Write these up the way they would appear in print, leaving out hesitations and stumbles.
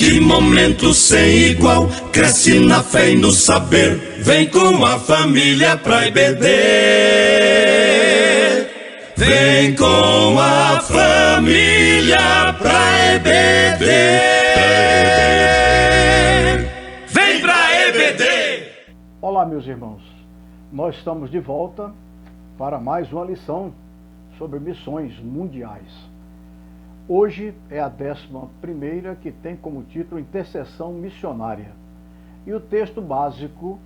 Que momento sem igual, cresce na fé e no saber. Vem com a família pra IBD. Vem com a família pra EBD. Vem pra EBD. Olá, meus irmãos. Nós estamos de volta para mais uma lição sobre missões mundiais. Hoje é a 11ª, que tem como título Intercessão Missionária. E o texto básico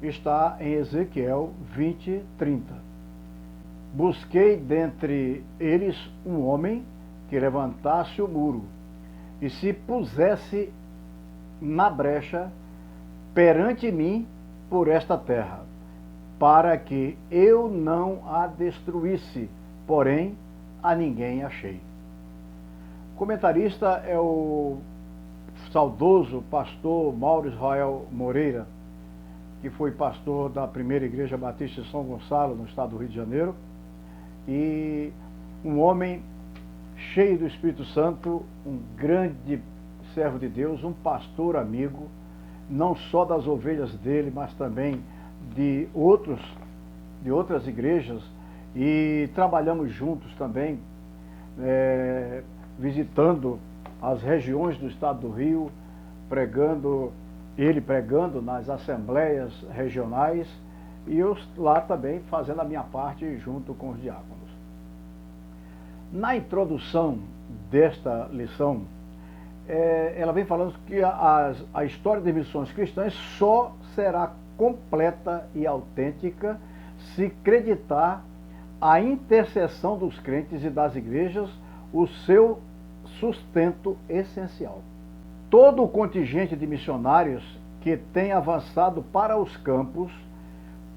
está em Ezequiel 20:30. Busquei dentre eles um homem que levantasse o muro e se pusesse na brecha perante mim por esta terra, para que eu não a destruísse, porém a ninguém achei. O comentarista é o saudoso pastor Mauro Israel Moreira, que foi pastor da primeira igreja batista de São Gonçalo, no estado do Rio de Janeiro, e um homem cheio do Espírito Santo, um grande servo de Deus, um pastor amigo, não só das ovelhas dele, mas também de outras igrejas, e trabalhamos juntos também, visitando as regiões do estado do Rio, ele pregando nas assembleias regionais e eu lá também fazendo a minha parte junto com os diáconos. Na introdução desta lição, ela vem falando que a história de missões cristãs só será completa e autêntica se acreditar a intercessão dos crentes e das igrejas, o seu sustento essencial. Todo o contingente de missionários que tem avançado para os campos,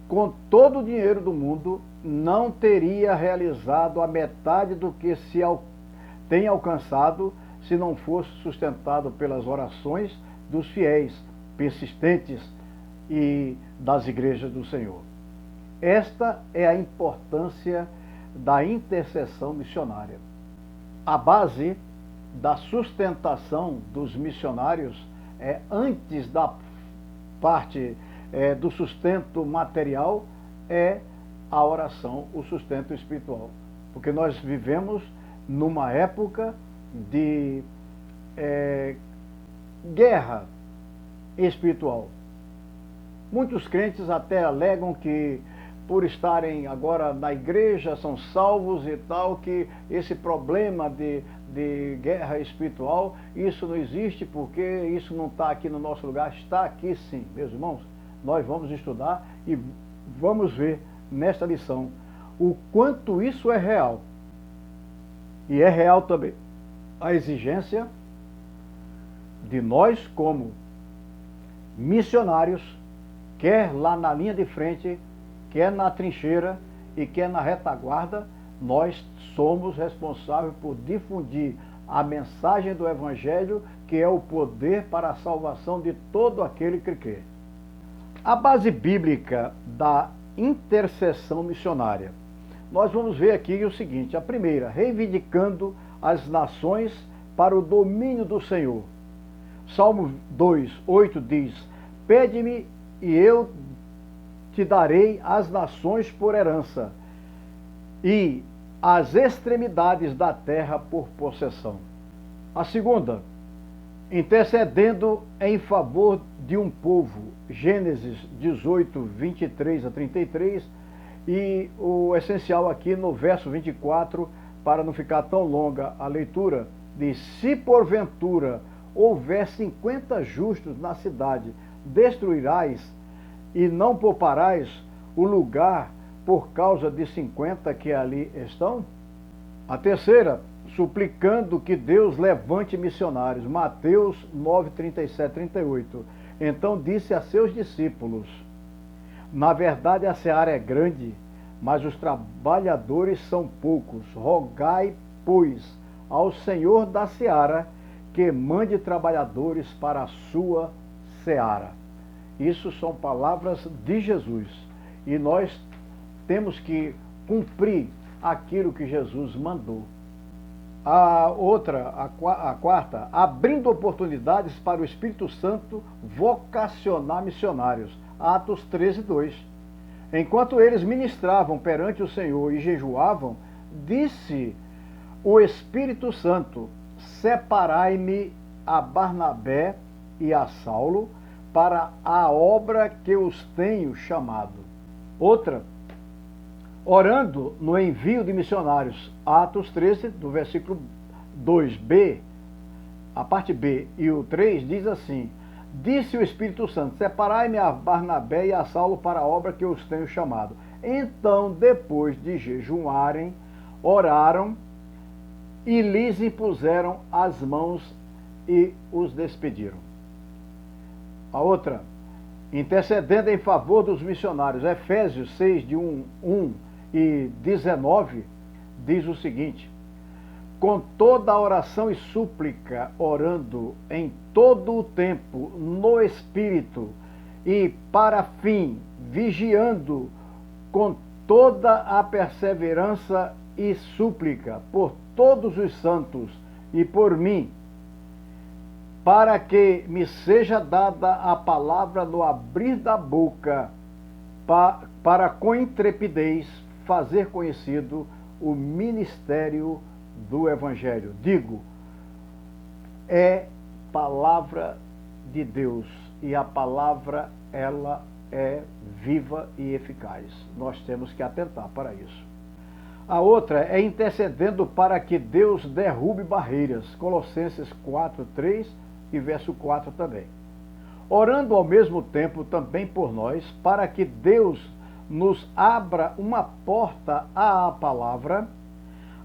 com todo o dinheiro do mundo, não teria realizado a metade do que tem alcançado se não fosse sustentado pelas orações dos fiéis, persistentes e das igrejas do Senhor. Esta é a importância da intercessão missionária. A base da sustentação dos missionários antes da parte do sustento material, é a oração, o sustento espiritual. Porque nós vivemos numa época de guerra espiritual. Muitos crentes até alegam que por estarem agora na igreja são salvos e tal, que esse problema de guerra espiritual, isso não existe porque isso não está aqui no nosso lugar. Está aqui sim, meus irmãos. Nós vamos estudar e vamos ver nesta lição o quanto isso é real. E é real também a exigência de nós como missionários, quer lá na linha de frente, quer na trincheira e quer na retaguarda, nós somos responsáveis por difundir a mensagem do Evangelho, que é o poder para a salvação de todo aquele que crê. A base bíblica da intercessão missionária. Nós vamos ver aqui o seguinte: a primeira, reivindicando as nações para o domínio do Senhor. Salmo 2:8 diz: pede-me e eu te darei as nações por herança e as extremidades da terra por possessão. A segunda, intercedendo em favor de um povo, Gênesis 18:23-33, e o essencial aqui no verso 24, para não ficar tão longa a leitura, diz: se porventura houver 50 justos na cidade, destruirás e não pouparás o lugar por causa de 50 que ali estão? A terceira, suplicando que Deus levante missionários, Mateus 9:37-38. Então disse a seus discípulos: na verdade a seara é grande, mas os trabalhadores são poucos. Rogai, pois, ao Senhor da seara que mande trabalhadores para a sua seara. Isso são palavras de Jesus. E nós temos que cumprir aquilo que Jesus mandou. A quarta, abrindo oportunidades para o Espírito Santo vocacionar missionários. Atos 13:2. Enquanto eles ministravam perante o Senhor e jejuavam, disse o Espírito Santo: separai-me a Barnabé e a Saulo para a obra que os tenho chamado. Outra, orando no envio de missionários. Atos 13, do versículo 2b, a parte B e o 3 diz assim: disse o Espírito Santo: separai-me a Barnabé e a Saulo para a obra que os tenho chamado. Então, depois de jejuarem, oraram e lhes impuseram as mãos e os despediram. A outra, intercedendo em favor dos missionários. Efésios 6, de 1 e 19, diz o seguinte: com toda oração e súplica, orando em todo o tempo no Espírito, e para fim, vigiando com toda a perseverança e súplica por todos os santos e por mim, para que me seja dada a palavra no abrir da boca, para com intrepidez fazer conhecido o ministério do Evangelho. Digo, é palavra de Deus, e a palavra, ela é viva e eficaz. Nós temos que atentar para isso. A outra é intercedendo para que Deus derrube barreiras. Colossenses 4:3 e verso 4 também. Orando ao mesmo tempo também por nós, para que Deus nos abra uma porta à palavra,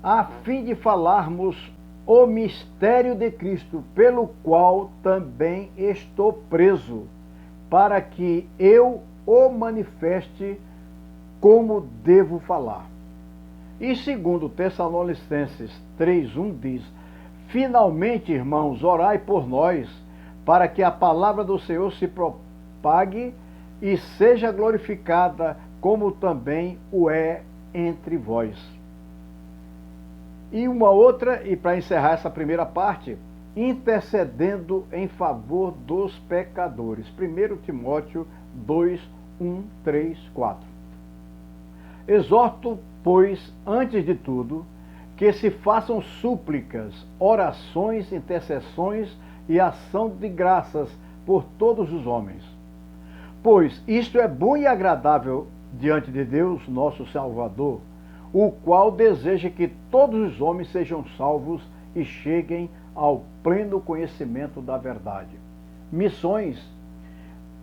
a fim de falarmos o mistério de Cristo, pelo qual também estou preso, para que eu o manifeste como devo falar. E segundo Tessalonicenses 3:1 diz: finalmente, irmãos, orai por nós, para que a palavra do Senhor se propague e seja glorificada, como também o é entre vós. E uma outra, e para encerrar essa primeira parte, intercedendo em favor dos pecadores. 1 Timóteo 2:1, 3, 4. Exorto, pois, antes de tudo, que se façam súplicas, orações, intercessões e ação de graças por todos os homens. Pois isto é bom e agradável diante de Deus, nosso Salvador, o qual deseja que todos os homens sejam salvos e cheguem ao pleno conhecimento da verdade. Missões,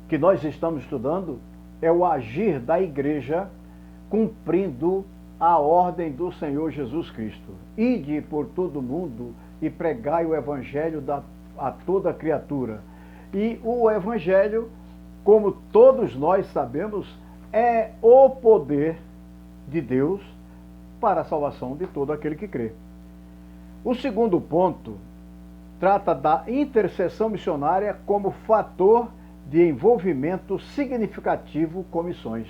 que nós estamos estudando, é o agir da igreja cumprindo a ordem do Senhor Jesus Cristo. Ide por todo o mundo e pregai o Evangelho a toda criatura. E o Evangelho, como todos nós sabemos, é o poder de Deus para a salvação de todo aquele que crê. O segundo ponto trata da intercessão missionária como fator de envolvimento significativo com missões.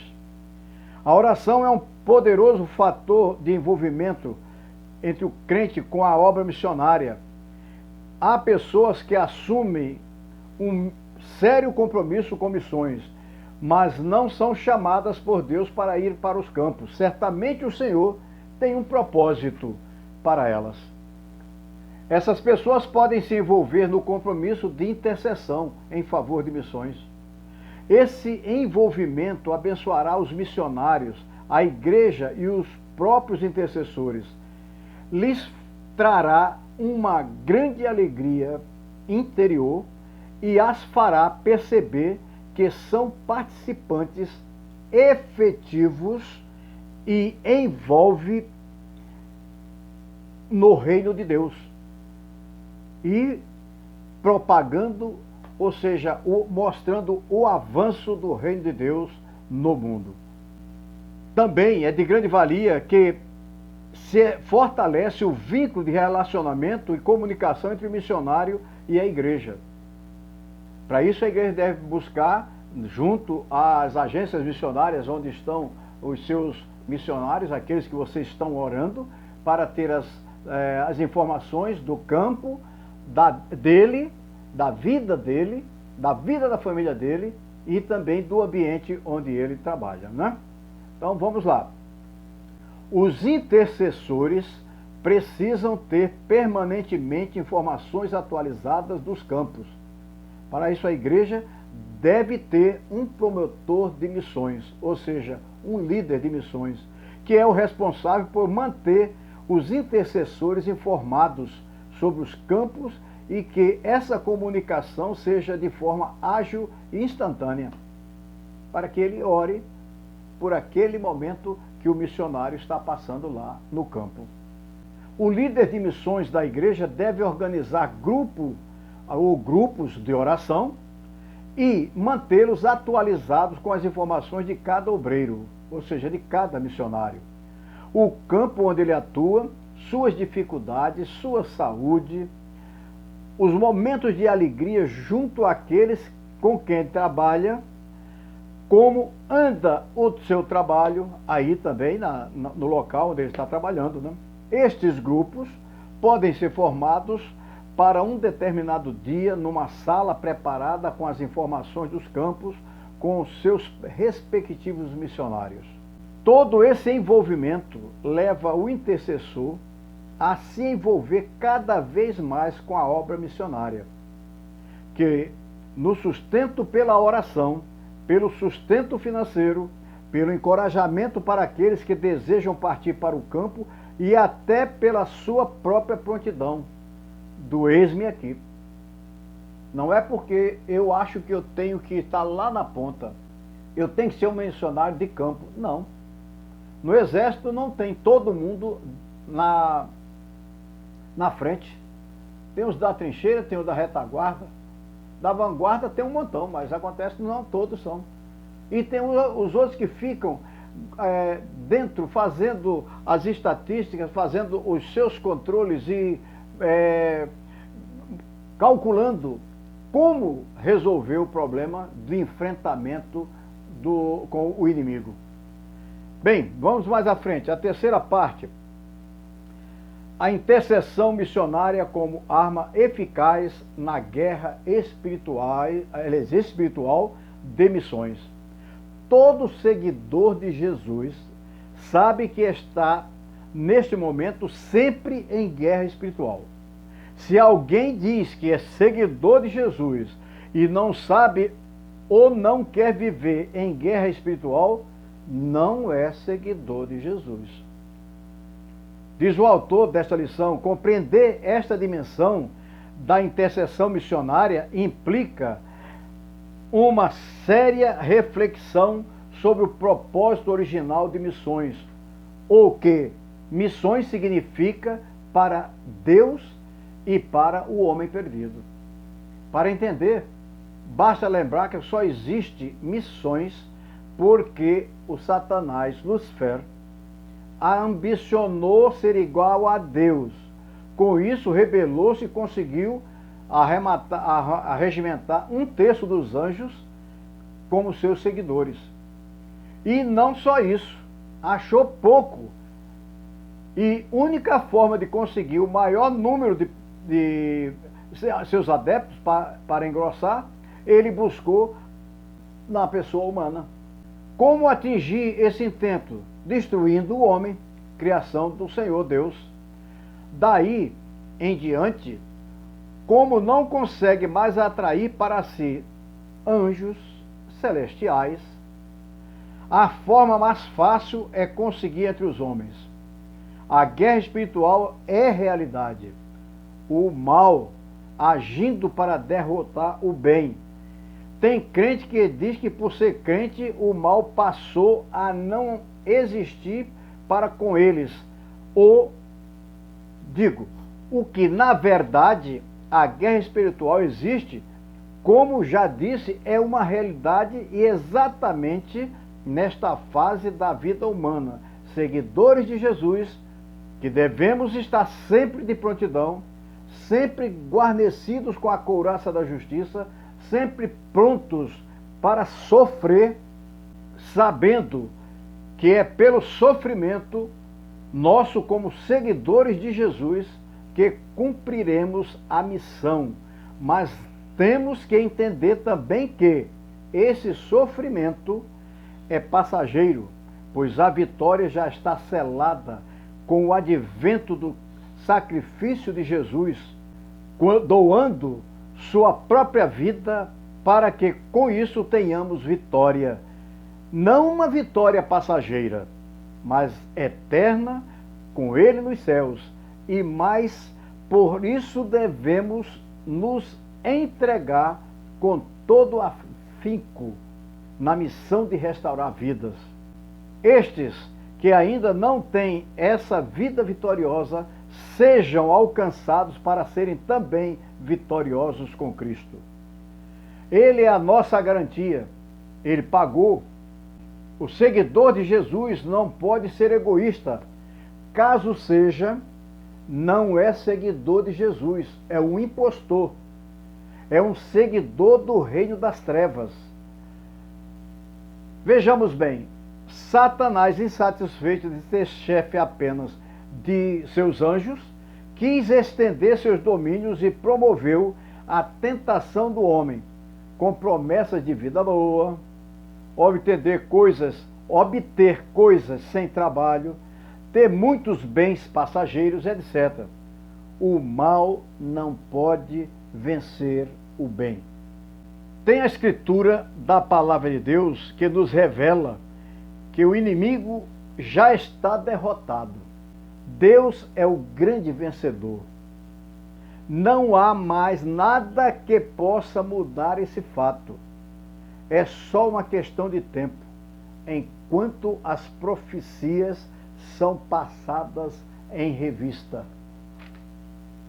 A oração é um poderoso fator de envolvimento entre o crente com a obra missionária. Há pessoas que assumem um sério compromisso com missões, mas não são chamadas por Deus para ir para os campos. Certamente o Senhor tem um propósito para elas. Essas pessoas podem se envolver no compromisso de intercessão em favor de missões. Esse envolvimento abençoará os missionários, a igreja e os próprios intercessores. Lhes trará uma grande alegria interior e as fará perceber que são participantes efetivos e envolve no reino de Deus e propagando, ou seja, mostrando o avanço do reino de Deus no mundo. Também é de grande valia que se fortalece o vínculo de relacionamento e comunicação entre o missionário e a igreja. Para isso a igreja deve buscar, junto às agências missionárias onde estão os seus missionários, aqueles que vocês estão orando, para ter as as informações do campo, dele, da vida da família dele e também do ambiente onde ele trabalha, né? Então vamos lá. Os intercessores precisam ter permanentemente informações atualizadas dos campos. Para isso, a igreja deve ter um promotor de missões, ou seja, um líder de missões, que é o responsável por manter os intercessores informados sobre os campos e que essa comunicação seja de forma ágil e instantânea, para que ele ore por aquele momento que o missionário está passando lá no campo. O líder de missões da igreja deve organizar grupos de oração e mantê-los atualizados com as informações de cada obreiro, ou seja, de cada missionário. O campo onde ele atua, suas dificuldades, sua saúde, os momentos de alegria junto àqueles com quem ele trabalha, como anda o seu trabalho aí também no local onde ele está trabalhando, né? Estes grupos podem ser formados para um determinado dia numa sala preparada com as informações dos campos com os seus respectivos missionários. Todo esse envolvimento leva o intercessor a se envolver cada vez mais com a obra missionária, que no sustento pela oração, pelo sustento financeiro, pelo encorajamento para aqueles que desejam partir para o campo e até pela sua própria prontidão, do eis-me aqui. Não é porque eu acho que eu tenho que estar lá na ponta, eu tenho que ser um missionário de campo. Não. No exército não tem todo mundo na frente. Tem os da trincheira, tem os da retaguarda. Da vanguarda tem um montão, mas acontece que não todos são. E tem os outros que ficam dentro, fazendo as estatísticas, fazendo os seus controles e calculando como resolver o problema de enfrentamento com o inimigo. Bem, vamos mais à frente. A terceira parte. A intercessão missionária como arma eficaz na guerra espiritual de missões. Todo seguidor de Jesus sabe que está, neste momento, sempre em guerra espiritual. Se alguém diz que é seguidor de Jesus e não sabe ou não quer viver em guerra espiritual, não é seguidor de Jesus. Diz o autor desta lição, compreender esta dimensão da intercessão missionária implica uma séria reflexão sobre o propósito original de missões, ou que missões significa para Deus e para o homem perdido. Para entender, basta lembrar que só existe missões porque o Satanás, Lúcifer, ambicionou ser igual a Deus. Com isso, rebelou-se e conseguiu arregimentar 1/3 dos anjos como seus seguidores. E não só isso, achou pouco. E única forma de conseguir o maior número de seus adeptos para engrossar, ele buscou na pessoa humana. Como atingir esse intento? Destruindo o homem, criação do Senhor Deus. Daí em diante, como não consegue mais atrair para si anjos celestiais, a forma mais fácil é conseguir entre os homens. A guerra espiritual é realidade. O mal agindo para derrotar o bem. Tem crente que diz que por ser crente o mal passou a não existir para com eles. O que na verdade a guerra espiritual existe, como já disse, é uma realidade e exatamente nesta fase da vida humana. Seguidores de Jesus, que devemos estar sempre de prontidão, sempre guarnecidos com a couraça da justiça, sempre prontos para sofrer, sabendo que é pelo sofrimento nosso como seguidores de Jesus, que cumpriremos a missão, mas temos que entender também que esse sofrimento é passageiro, pois a vitória já está selada com o advento do sacrifício de Jesus, doando sua própria vida para que com isso tenhamos vitória. Não uma vitória passageira, mas eterna com Ele nos céus. E mais, por isso devemos nos entregar com todo afinco na missão de restaurar vidas. Estes que ainda não têm essa vida vitoriosa, sejam alcançados para serem também vitoriosos com Cristo. Ele é a nossa garantia, Ele pagou. O seguidor de Jesus não pode ser egoísta. Caso seja, não é seguidor de Jesus, é um impostor. É um seguidor do reino das trevas. Vejamos bem, Satanás, insatisfeito de ser chefe apenas de seus anjos, quis estender seus domínios e promoveu a tentação do homem, com promessas de vida boa, obter coisas sem trabalho, ter muitos bens passageiros, etc. O mal não pode vencer o bem. Tem a escritura da palavra de Deus que nos revela que o inimigo já está derrotado. Deus é o grande vencedor. Não há mais nada que possa mudar esse fato. É só uma questão de tempo, enquanto as profecias são passadas em revista.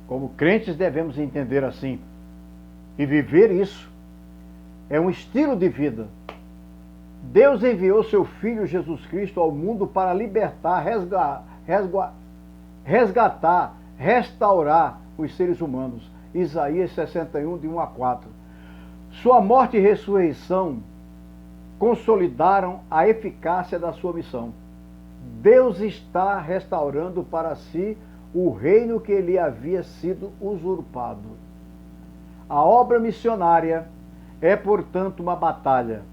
Como crentes devemos entender assim e viver isso. É um estilo de vida. Deus enviou seu Filho Jesus Cristo ao mundo para libertar, resgatar, restaurar os seres humanos. Isaías 61, de 1 a 4. Sua morte e ressurreição consolidaram a eficácia da sua missão. Deus está restaurando para si o reino que lhe havia sido usurpado. A obra missionária é, portanto, uma batalha.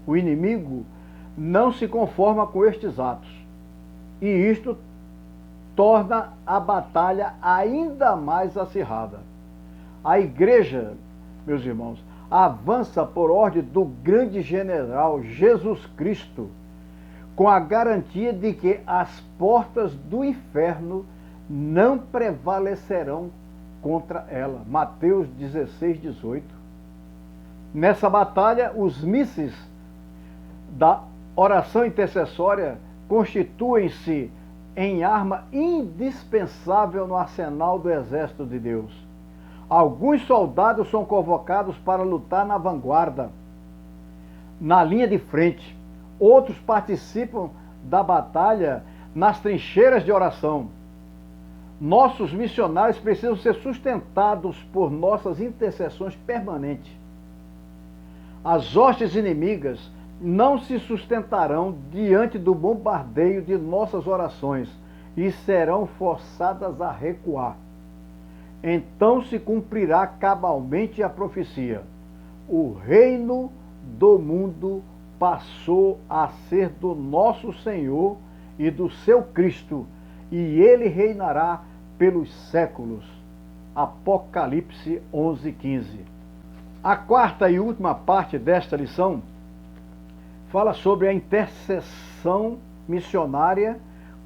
O inimigo não se conforma com estes atos, e isto torna a batalha ainda mais acirrada. A igreja, meus irmãos, avança por ordem do grande general Jesus Cristo, com a garantia de que as portas do inferno não prevalecerão contra ela. Mateus 16, 18. Nessa batalha, os mísseis da oração intercessória constituem-se em arma indispensável no arsenal do exército de Deus. Alguns soldados são convocados para lutar na vanguarda, na linha de frente. Outros participam da batalha nas trincheiras de oração. Nossos missionários precisam ser sustentados por nossas intercessões permanentes. As hostes inimigas não se sustentarão diante do bombardeio de nossas orações e serão forçadas a recuar. Então se cumprirá cabalmente a profecia. O reino do mundo passou a ser do nosso Senhor e do seu Cristo, e ele reinará pelos séculos. Apocalipse 11:15. A quarta e última parte desta lição fala sobre a intercessão missionária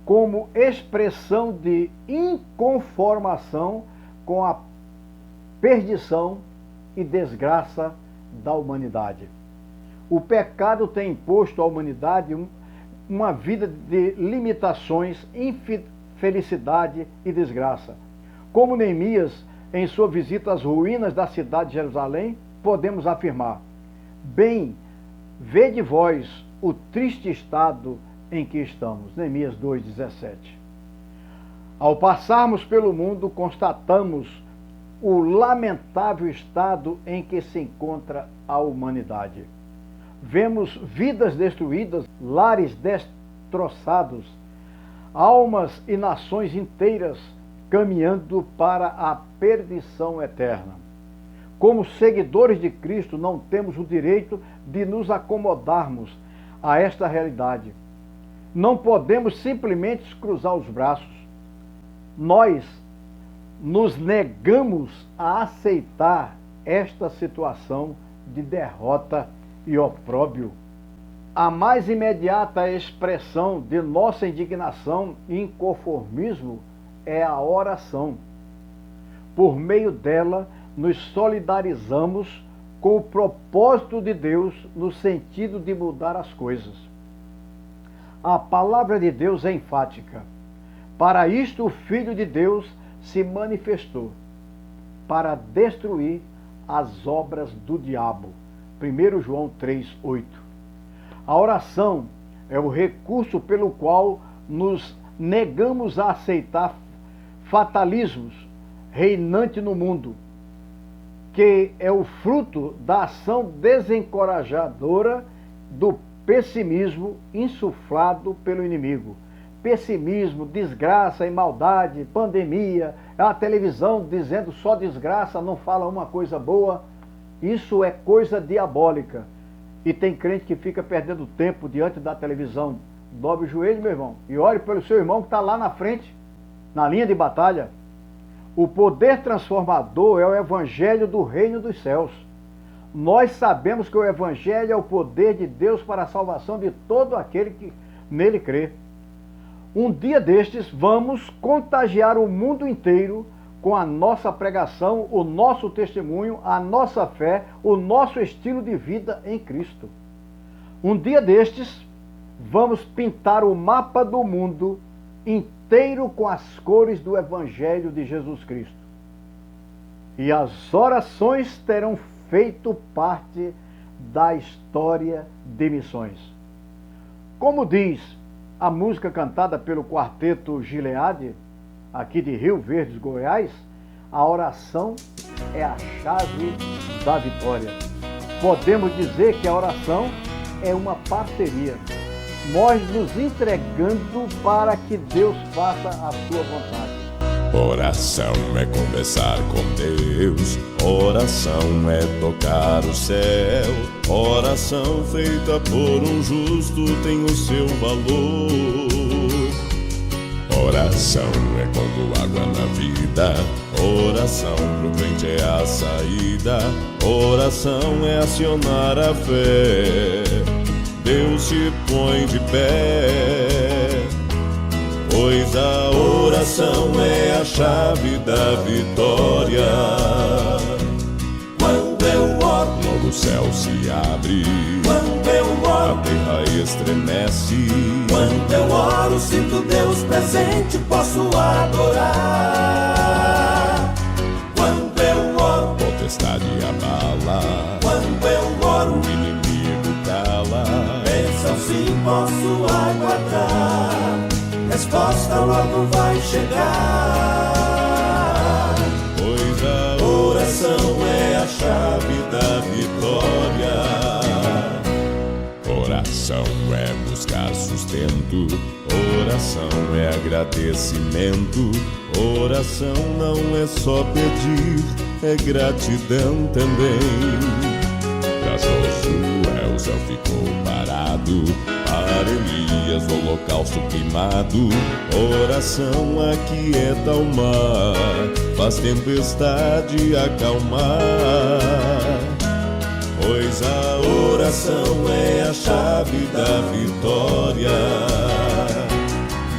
como expressão de inconformação com a perdição e desgraça da humanidade. O pecado tem imposto à humanidade uma vida de limitações, infelicidade e desgraça. Como Neemias, em sua visita às ruínas da cidade de Jerusalém, podemos afirmar: bem, vede vós o triste estado em que estamos. Neemias 2,17. Ao passarmos pelo mundo, constatamos o lamentável estado em que se encontra a humanidade. Vemos vidas destruídas, lares destroçados, almas e nações inteiras caminhando para a perdição eterna. Como seguidores de Cristo, não temos o direito de nos acomodarmos a esta realidade. Não podemos simplesmente cruzar os braços. Nós nos negamos a aceitar esta situação de derrota e opróbrio. A mais imediata expressão de nossa indignação e inconformismo é a oração. Por meio dela, nos solidarizamos com o propósito de Deus no sentido de mudar as coisas. A palavra de Deus é enfática. Para isto o Filho de Deus se manifestou, para destruir as obras do diabo. 1 João 3:8. A oração é o recurso pelo qual nos negamos a aceitar fatalismos reinantes no mundo, que é o fruto da ação desencorajadora do pessimismo insuflado pelo inimigo. Pessimismo, desgraça e maldade, pandemia, a televisão dizendo só desgraça, não fala uma coisa boa. Isso é coisa diabólica. E tem crente que fica perdendo tempo diante da televisão. Dobre o joelho, meu irmão, e ore pelo seu irmão que está lá na frente, na linha de batalha. O poder transformador é o evangelho do reino dos céus. Nós sabemos que o evangelho é o poder de Deus para a salvação de todo aquele que nele crê. Um dia destes, vamos contagiar o mundo inteiro com a nossa pregação, o nosso testemunho, a nossa fé, o nosso estilo de vida em Cristo. Um dia destes, vamos pintar o mapa do mundo inteiro com as cores do Evangelho de Jesus Cristo. E as orações terão feito parte da história de missões. Como diz a música cantada pelo Quarteto Gileade, aqui de Rio Verde, Goiás, a oração é a chave da vitória. Podemos dizer que a oração é uma parceria. Nós nos entregando para que Deus faça a sua vontade. Oração é conversar com Deus, oração é tocar o céu, oração feita por um justo tem o seu valor. Oração é quando água na vida, oração pro crente é a saída, oração é acionar a fé, Deus se põe de pé. Pois a oração é a chave da vitória. Quando eu oro, logo o céu se abre. Quando eu oro, a terra estremece. Quando eu oro, sinto Deus presente, posso adorar. Quando eu oro, potestade abala. Quando eu oro, o inimigo cala. Bênção sim, posso aguardar. Resposta logo vai chegar. Pois a oração é a chave da vitória. Oração é buscar sustento, oração é agradecimento, oração não é só pedir, é gratidão também. Pra Josué o céu ficou parado, para Elias o holocausto queimado. Oração aquieta o mar, faz tempestade acalmar. Pois a oração é a chave da vitória.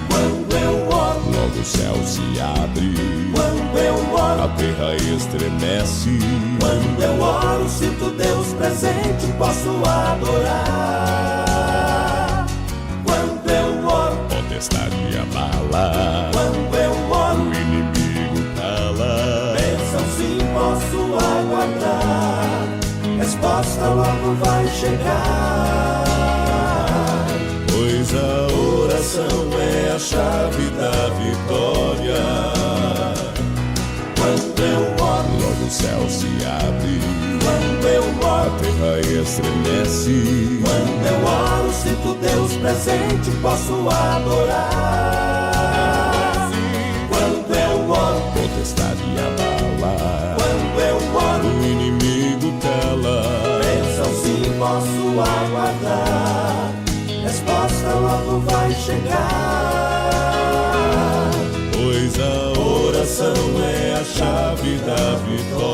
Quando eu oro, logo o céu se abre. Quando eu oro, a terra estremece. Quando eu oro, sinto Deus presente, posso adorar. Quando eu oro, potestade abala. Quando eu oro, o inimigo cala. Bênção sim, posso aguardar. Resposta logo vai chegar. Pois a oração é a chave da vitória. Quando eu oro, logo o céu se abre. Quando eu oro, a terra estremece. Quando eu oro, sinto Deus presente, posso adorar. posso aguardar, resposta logo vai chegar. Pois a oração é a chave da vitória.